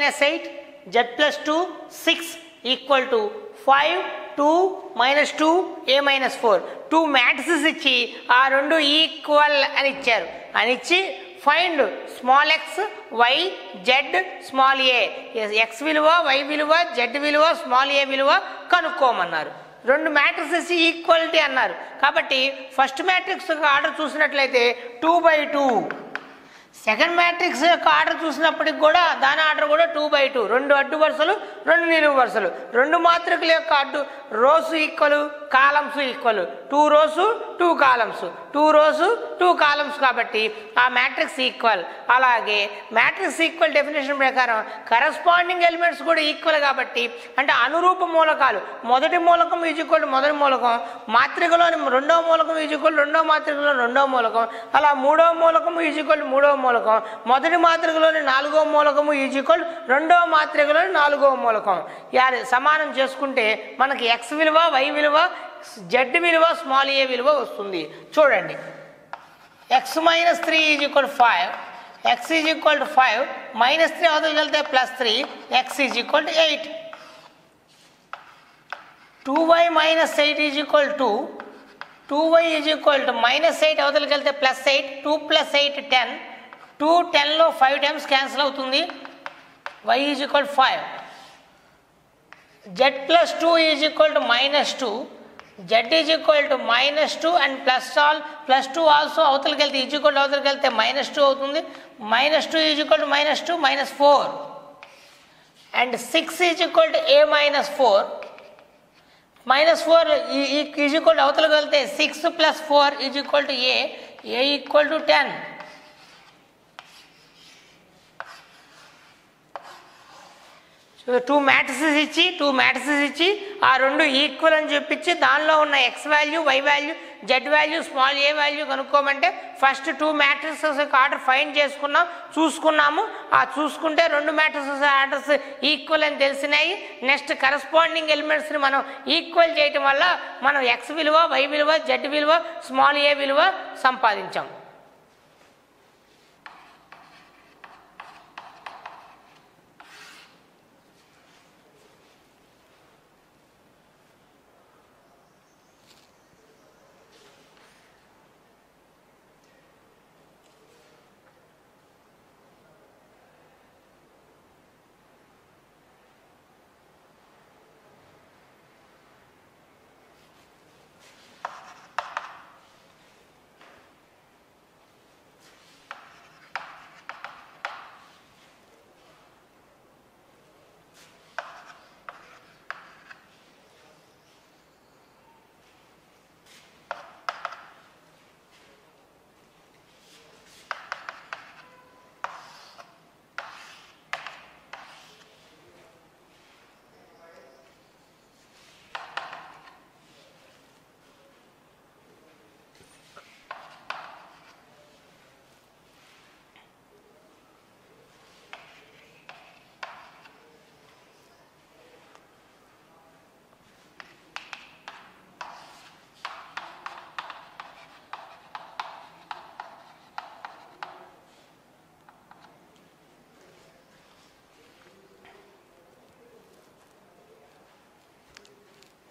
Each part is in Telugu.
minus 8, z plus 2, 6 equal to 5, 2, minus 2, a minus 4. 2 matrices ఇచ్చి ఆ రెండు ఈక్వల్ అని ఇచ్చారు. అని ఇచ్చి find small x y z small a, x విలువ వై విలువ జెడ్ విలువ స్మాల్ ఏ విలువ కనుక్కోమన్నారు. రెండు మ్యాట్రిక్సెస్ ఈక్వాలిటీ అన్నారు. కాబట్టి ఫస్ట్ మ్యాట్రిక్స్ యొక్క ఆర్డర్ చూసినట్లయితే 2/2. సెకండ్ మ్యాట్రిక్స్ యొక్క ఆర్డర్ చూసినప్పటికి కూడా దాని ఆర్డర్ కూడా 2/2. రెండు అడ్డు వరుసలు రెండు నిలువు వరుసలు. రెండు మాత్రికల యొక్క అడ్డు rows equal columns equal. 2 rows 2 columns, 2 rows 2 columns కాబట్టి ఆ మ్యాట్రిక్స్ ఈక్వల్. అలాగే మ్యాట్రిక్స్ ఈక్వల్ డెఫినేషన్ ప్రకారం కరస్పాండింగ్ ఎలిమెంట్స్ కూడా ఈక్వల్ కాబట్టి అంటే అనురూప మూలకాలు మొదటి మూలకం ఈజ్ ఈక్వల్ మొదటి మూలకం, మాత్రికలోని రెండవ మూలకం ఈజ్ ఈక్వల్ రెండవ మాత్రికలో రెండవ మూలకం, అలా మూడవ మూలకం ఈజ్ ఈక్వల్ మూడవ మూలకం, మొదటి మాత్రికలోని నాలుగవ మూలకము ఈజ్ ఈక్వల్ రెండవ మాత్రికలోని నాలుగవ మూలకం. సమానం చేసుకుంటే మనకి ఎక్స్ విలువ వై విలువ జెడ్ విలువ స్మాల్ ఏ విలువ వస్తుంది. చూడండి, X minus 3 is equal 5, X is equal to 5, minus 3 అవతలకి వెళ్తే plus 3, X is equal to 8. 2y minus 8 is equal to 2y is equal to minus 8 అవతలకి వెళ్తే ప్లస్ 8, 2 + 8 10, 2 10లో 5 times క్యాన్సిల్ అవుతుంది, y is equal 5. z plus 2 is equal to minus 2, z is equal to minus 2 and plus 2 also అవతలకి వెళ్తే ఈజ్ ఈక్వల్ అవతలకి వెళ్తే మైనస్ 2 అవుతుంది, minus 2 is equal to minus 2 minus 4 and 6 is equal to a minus 4. Minus 4 is equal అవతలకి వెళ్తే 6 + 4 is equal to a equal to 10. Two matrices ఇచ్చి ఆ రెండు ఈక్వల్ అని చెప్పించి దానిలో ఉన్న x value y value z value small a value కనుక్కోమంటే ఫస్ట్ 2 మ్యాట్రిసెస్ యొక్క ఆర్డర్ ఫైండ్ చూసుకున్నాము. ఆ చూసుకుంటే రెండు మ్యాట్రిసెస్ ఆర్డర్స్ ఈక్వల్ అని తెలిసినాయి. నెక్స్ట్ కరస్పాండింగ్ ఎలిమెంట్స్ని మనం ఈక్వల్ చేయటం వల్ల మనం ఎక్స్ విలువ వై విలువ జెడ్ విలువ స్మాల్ ఏ విలువ సంపాదించాం.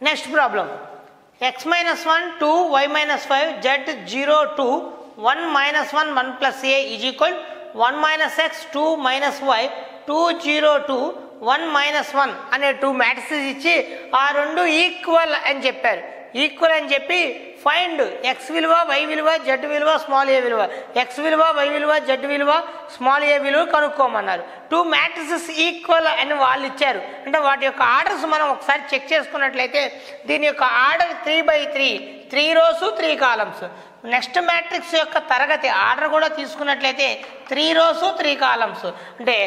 Next problem, x minus 1 2 y minus 5 z 0 2 1 minus 1 1 plus a is equal 1 minus x 2 minus y 2 0 2 1 minus 1 అనే 2 మ్యాట్రిసెస్ ఇచ్చి ఆ రెండు ఈక్వల్ అని చెప్పారు. ఈక్వల్ అని చెప్పి ఫైండ్ ఎక్స్ విలువ వై విలువ జెడ్ విలువ స్మాల్ ఏ విలువ, ఎక్స్ విలువ వై విలువ జెడ్ విలువ స్మాల్ ఏ విలువ కనుక్కోమన్నారు. 2 మ్యాట్రిసెస్ ఈక్వల్ అని వాళ్ళు ఇచ్చారు. అంటే వాటి యొక్క ఆర్డర్స్ మనం ఒకసారి చెక్ చేసుకున్నట్లయితే దీని యొక్క order 3/3, 3 rows 3 columns. Next matrix యొక్క తరగతి ఆర్డర్ కూడా తీసుకున్నట్లయితే 3 rows 3 columns. అంటే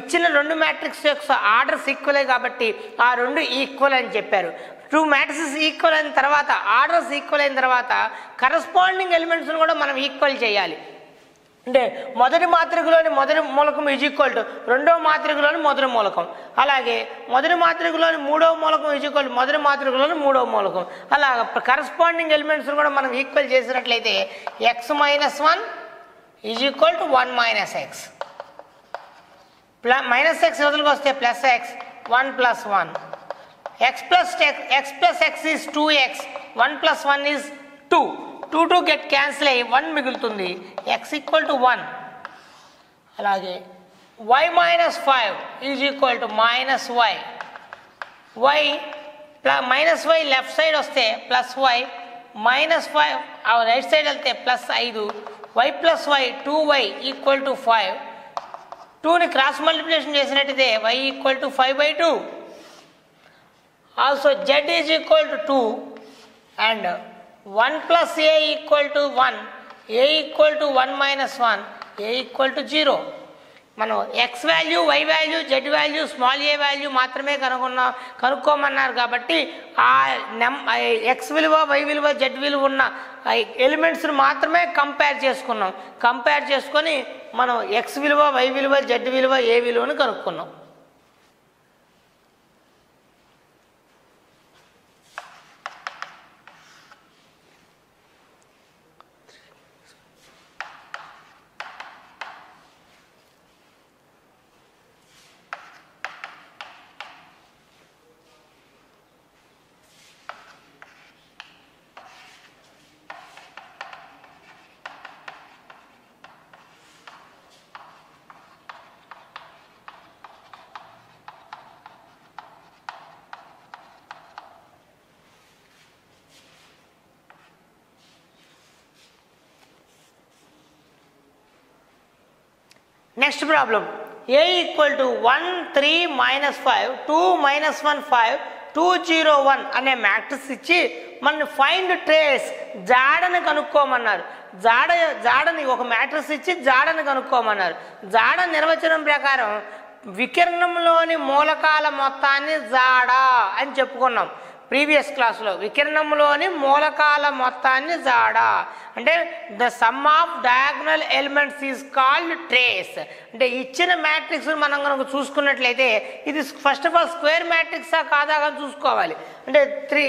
ఇచ్చిన రెండు మ్యాట్రిక్స్ యొక్క ఆర్డర్స్ ఈక్వలే కాబట్టి ఆ రెండు ఈక్వల్ అని చెప్పారు. 2 మ్యాట్రిసెస్ ఈక్వల్ అయిన తర్వాత ఆర్డర్స్ ఈక్వల్ అయిన తర్వాత కరస్పాండింగ్ ఎలిమెంట్స్ను కూడా మనం ఈక్వల్ చేయాలి. అంటే మొదటి మాత్రికలోని మొదటి మూలకం ఈజ్ ఈక్వల్ టు రెండవ మాత్రికలోని మొదటి మూలకం, అలాగే మొదటి మాత్రికలోని మూడవ మూలకం ఈజ్ ఈక్వల్ టు మొదటి మాత్రికలోని మూడవ మూలకం. అలా కరస్పాండింగ్ ఎలిమెంట్స్ను కూడా మనం ఈక్వల్ చేసినట్లయితే x - 1 is equal to 1 - x minus x వదిలికి వస్తే plus x 1 plus 1 x plus x is 2x 1 plus 1 is 2 2 get cancel అయ్యి 1 మిగులుతుంది x equal to 1 అలాగే y minus 5 is equal to minus y y minus y left side వస్తే plus y minus 5 right side వెళ్తే plus 5 y plus y 2y equal to 5 2ని క్రాస్ మల్టిప్లికేషన్ చేసినట్టయితే y ఈక్వల్ టు 5/2 also z is equal to 2 and 1 plus a equal to 1 a equal to 1 minus 1 a equal to 0 మనం x value y value z value small a value మాత్రమే కనుక్కోమన్నారు కాబట్టి ఆ x విలువ y విలువ z విలువ ఉన్న ఎలిమెంట్స్ని మాత్రమే కంపేర్ చేసుకున్నాం కంపేర్ చేసుకొని మనం x విలువ y విలువ z విలువ a విలువను కనుక్కున్నాం next problem a equal to 1 3 minus 5 2 minus 1 5 2 0 1 అనే మ్యాట్రిక్స్ ఇచ్చి మన ఫైండ్ ట్రేస్ జాడని కనుక్కోమన్నారు జాడని ఒక మ్యాట్రిక్స్ ఇచ్చి జాడని కనుక్కోమన్నారు జాడ నిర్వచనం ప్రకారం వికర్ణంలోని మూలకాల మొత్తాన్ని జాడ అని చెప్పుకున్నాం ప్రీవియస్ క్లాస్లో వికర్ణంలోని మూలకాల మొత్తాన్ని జాడ అంటే the sum of diagonal elements is called trace అంటే ఇచ్చిన మ్యాట్రిక్స్ మనం కనుక చూసుకున్నట్లయితే ఇది ఫస్ట్ ఆఫ్ ఆల్ స్క్వేర్ మ్యాట్రిక్సా కాదా అని చూసుకోవాలి అంటే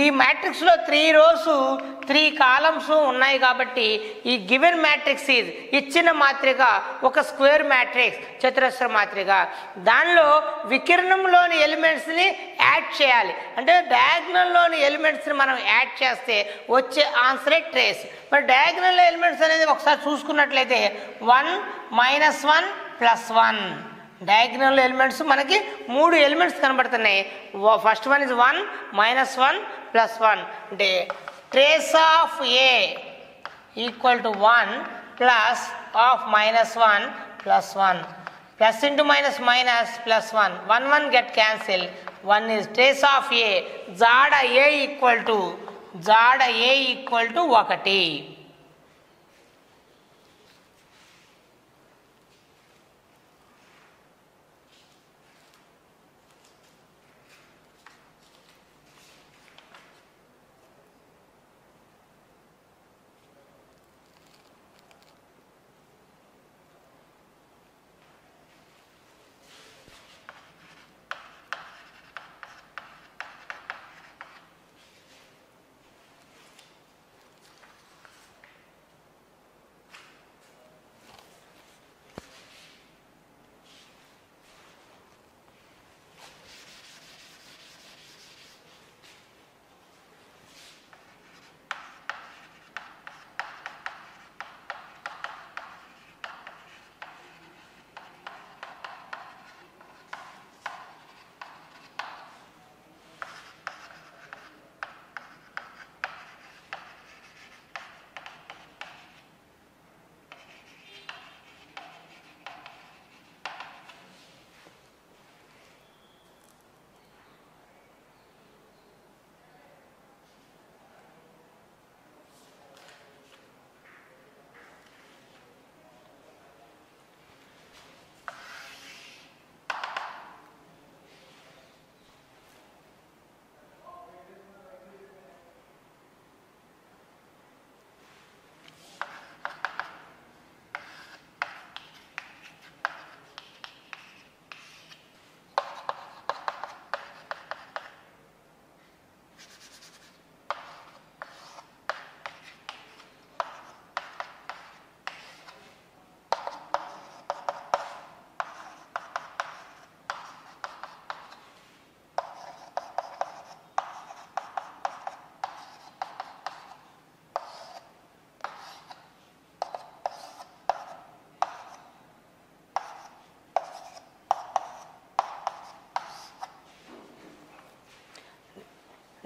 ఈ మ్యాట్రిక్స్లో 3 rows 3 columns ఉన్నాయి కాబట్టి ఈ గివెన్ మ్యాట్రిక్స్ ఈజ్ ఇచ్చిన మాత్రిక ఒక స్క్వేర్ మ్యాట్రిక్స్ చతురస్ర మాత్రిక దానిలో వికర్ణంలోని ఎలిమెంట్స్ని యాడ్ చేయాలి అంటే డయాగ్నల్లోని ఎలిమెంట్స్ని మనం యాడ్ చేస్తే వచ్చే ఆన్సరే ట్రేస్ మరి డయాగ్నల్ ఎలిమెంట్స్ అనేది ఒకసారి చూసుకున్నట్లయితే 1 మైనస్ 1 ప్లస్ 1 డయాగ్నల్ ఎలిమెంట్స్ మనకి 3 ఎలిమెంట్స్ కనబడుతున్నాయి first one is 1 minus 1 plus 1 అంటే trace of A equal to 1 plus of minus 1 plus 1 plus into minus minus plus 1 1 get cancel 1 is trace of a జాడ a equal to 1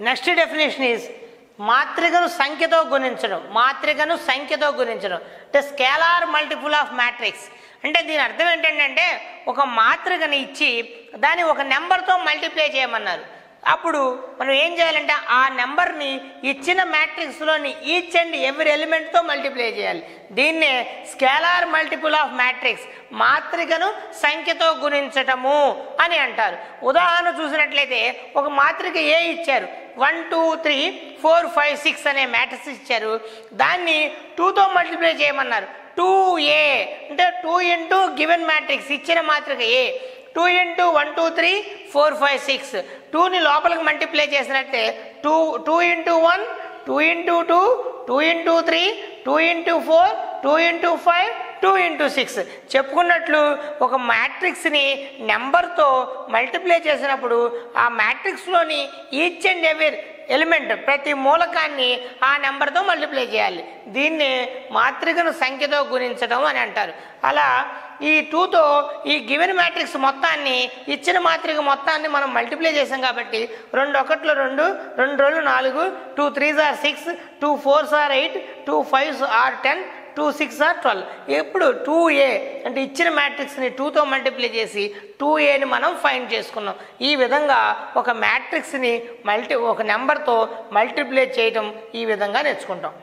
next definition is మాత్రికను సంఖ్యతో గుణించడం. మాత్రికను సంఖ్యతో గుణించడం అంటే స్కేలార్ మల్టిపుల్ ఆఫ్ మ్యాట్రిక్స్. అంటే దీని అర్థం ఏంటంటే ఒక మాత్రికని ఇచ్చి దాన్ని ఒక నెంబర్తో మల్టిప్లై చేయమన్నారు. అప్పుడు మనం ఏం చేయాలంటే ఆ నెంబర్ని ఇచ్చిన మ్యాట్రిక్స్లోని ఈచ్ అండ్ ఎవ్రీ ఎలిమెంట్తో మల్టిప్లై చేయాలి. దీన్నే స్కేలార్ మల్టిపుల్ ఆఫ్ మ్యాట్రిక్స్, మాత్రికను సంఖ్యతో గుణించటము అని అంటారు. ఉదాహరణ చూసినట్లయితే ఒక మాత్రిక ఏ ఇచ్చారు, 1 2 3 4 5 6 అనే మ్యాట్రిక్స్ ఇచ్చారు. దాన్ని 2తో మల్టిప్లై చేయమన్నారు. 2a అంటే 2 ఇంటూ గివెన్ మ్యాట్రిక్స్ ఇచ్చిన మాత్రిక ఏ, 2 ఇంటూ 1 2 3 4 5 6, 2ని లోపలికి మల్టిప్లై చేసినట్టే 2 into 1 2 into 2 2 into 3 2 into 4 2 into 5 2 into 6. చెప్పుకున్నట్లు ఒక మ్యాట్రిక్స్ని నెంబర్తో మల్టిప్లై చేసినప్పుడు ఆ మ్యాట్రిక్స్లోని ఈచ్ అండ్ ఎవరీ ఎలిమెంట్ ప్రతి మూలకాన్ని ఆ నెంబర్తో మల్టిప్లై చేయాలి. దీన్ని మాత్రికను సంఖ్యతో గుణించడం అని అంటారు. అలా ఈ 2తో ఈ గివెన్ మ్యాట్రిక్స్ మొత్తాన్ని, ఇచ్చిన మాత్రిక మొత్తాన్ని మనం మల్టిప్లై చేసాం కాబట్టి 2 1 2 2 2 4 2 3 6 2 4 8 2 5 10 2 6 12. ఎప్పుడు 2a అంటే ఇచ్చిన మ్యాట్రిక్స్ని 2తో మల్టిప్లై చేసి 2aని మనం ఫైండ్ చేసుకున్నాం. ఈ విధంగా ఒక మ్యాట్రిక్స్ని ఒక నెంబర్తో మల్టిప్లై చేయడం ఈ విధంగా నేర్చుకుంటాం.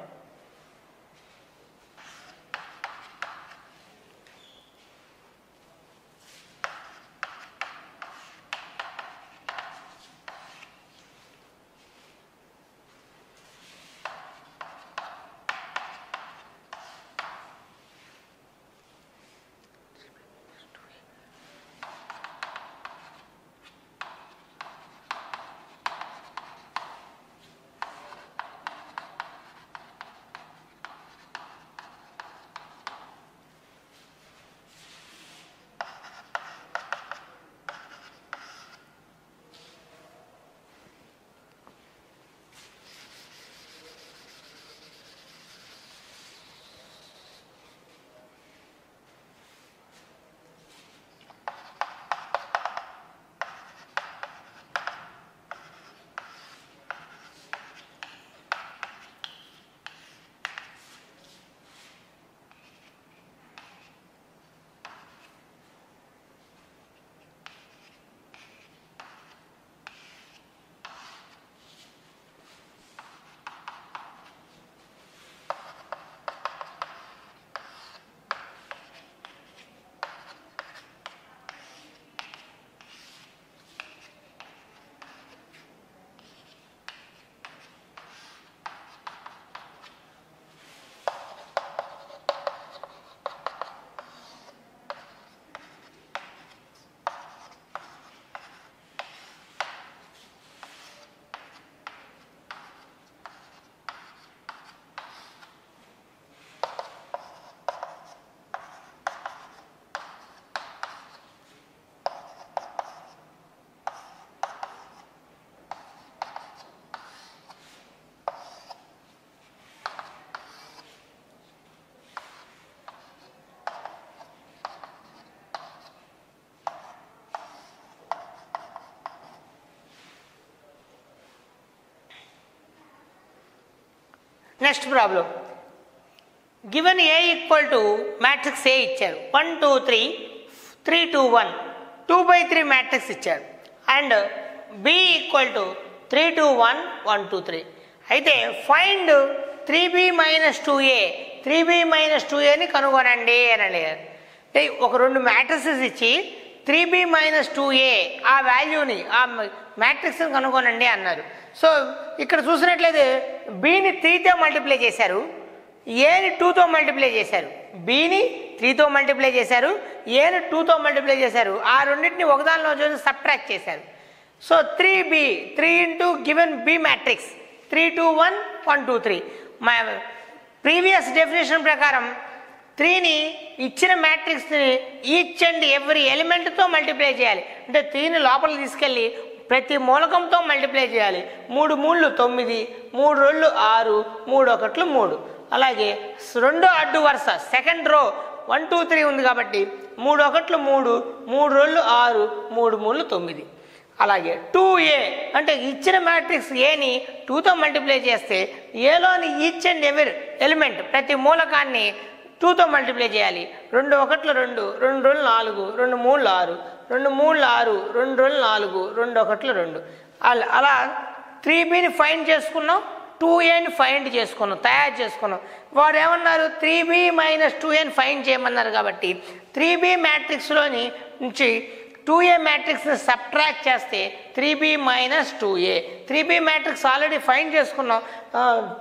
Next problem, given a equal to matrix ఏ ఇచ్చారు, 1 2 3 3 2 1 2/3 మ్యాట్రిక్స్ ఇచ్చారు. And b equal to 3 2 1 1 2 3. అయితే ఫైండ్ 3b - 2a 3b - 2aని కనుగొనండి అని అడిగారు. అంటే ఒక 2 మ్యాట్రిక్సెస్ ఇచ్చి 3b - 2a ఆ వాల్యూని, ఆ మ్యాట్రిక్స్ని కనుగొనండి అన్నారు. సో ఇక్కడ చూసినట్లయితే బిని 3తో మల్టిప్లై చేశారు, ఏని 2తో మల్టిప్లై చేశారు, బిని 3తో మల్టిప్లై చేశారు, ఏని 2తో మల్టిప్లై చేశారు. ఆ రెండింటిని ఒకదానిలో చూసి సబ్ట్రాక్ట్ చేశారు. So 3b 3 into given b matrix 3 2 1 1 2 3. మా ప్రీవియస్ డెఫినేషన్ ప్రకారం 3ని ఇచ్చిన మ్యాట్రిక్స్ని ఈచ్ అండ్ ఎవ్రీ ఎలిమెంట్తో మల్టిప్లై చేయాలి. అంటే 3ని లోపలికి తీసుకెళ్ళి ప్రతి మూలకంతో మల్టిప్లై చేయాలి. 3 3 9, 3 2 6, 3 1 3. అలాగే రెండో అడ్డు వరుస సెకండ్ రో 1 2 3 ఉంది కాబట్టి 3 1 3, 3 2 6, 3 3 9. అలాగే 2A అంటే ఇచ్చిన మ్యాట్రిక్స్ ఏని 2తో మల్టిప్లై చేస్తే ఏలోని ఈచ్ అండ్ ఎవరి ఎలిమెంట్ ప్రతి మూలకాన్ని 2తో మల్టిప్లై చేయాలి. 2 1 2, 2 2 4, 2 3 6, 2 3 6, 2 2 4, 2 1 2. అలా 3Bని ఫైండ్ చేసుకున్నాం, 2Aని ఫైండ్ చేసుకున్నాం, తయారు చేసుకున్నాం. వారు ఏమన్నారు 3B - 2Aని ఫైండ్ చేయమన్నారు. కాబట్టి 3B మ్యాట్రిక్స్లోని నుంచి 2A మ్యాట్రిక్స్ని సబ్ట్రాక్ట్ చేస్తే 3B - 2A. 3B matrix already find చేసుకున్నాం,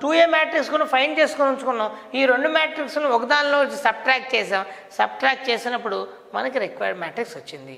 2A మ్యాట్రిక్స్ కూడా ఫైండ్ చేసుకుని ఉంచుకున్నాం. ఈ రెండు మ్యాట్రిక్స్ను ఒకదానిలో సబ్ట్రాక్ట్ చేసాం. సబ్ట్రాక్ట్ చేసినప్పుడు మనకి రిక్వైర్డ్ మ్యాట్రిక్స్ వచ్చింది.